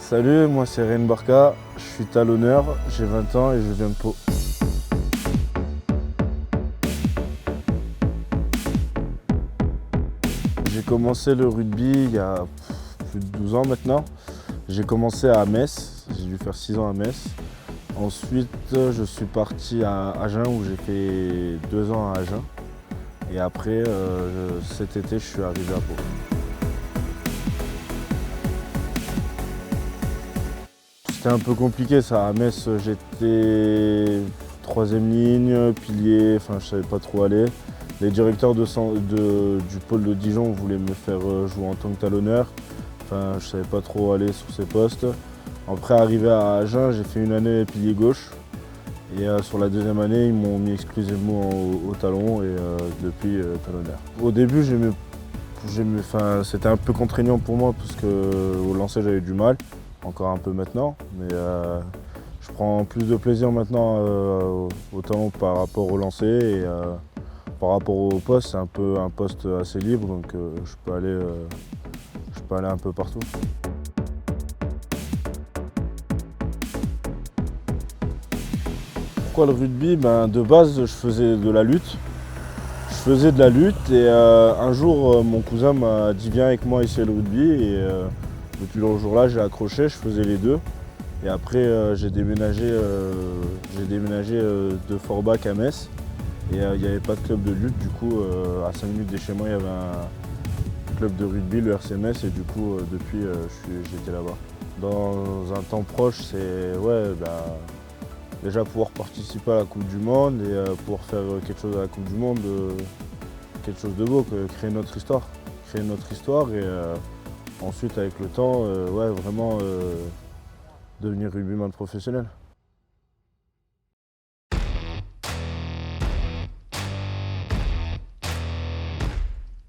Salut, moi c'est Ren Barka, je suis talonneur, j'ai 20 ans et je viens de Pau. J'ai commencé le rugby il y a plus de 12 ans maintenant. J'ai commencé à Metz, j'ai dû faire 6 ans à Metz. Ensuite, je suis parti à Agen où j'ai fait 2 ans à Agen. Et après, cet été, je suis arrivé à Pau. C'était un peu compliqué ça. À Metz, j'étais troisième ligne, pilier, enfin je savais pas trop aller. Les directeurs du pôle de Dijon voulaient me faire jouer en tant que talonneur. Enfin, je savais pas trop aller sur ces postes. Après, arrivé à Agen, j'ai fait une année pilier gauche. Et sur la deuxième année, ils m'ont mis exclusivement au talon et depuis talonneur. Au début, c'était un peu contraignant pour moi parce qu'au lancer, j'avais du mal. Encore un peu maintenant, mais je prends plus de plaisir maintenant au talon par rapport au lancer et par rapport au poste, c'est un peu un poste assez libre, donc je peux aller un peu partout. Pourquoi le rugby? De base, je faisais de la lutte. Et un jour, mon cousin m'a dit viens avec moi essayer le rugby et depuis le jour-là, j'ai accroché, je faisais les deux. Et après, j'ai déménagé de Forbach à Metz. Et il n'y avait pas de club de lutte, du coup, à 5 minutes de chez moi, il y avait un club de rugby, le RC Metz, et du coup, depuis, j'étais là-bas. Dans un temps proche, c'est déjà pouvoir participer à la Coupe du Monde et pouvoir faire quelque chose à la Coupe du Monde, quelque chose de beau, créer notre histoire. Créer notre histoire et ensuite, avec le temps, vraiment devenir rugbyman professionnel.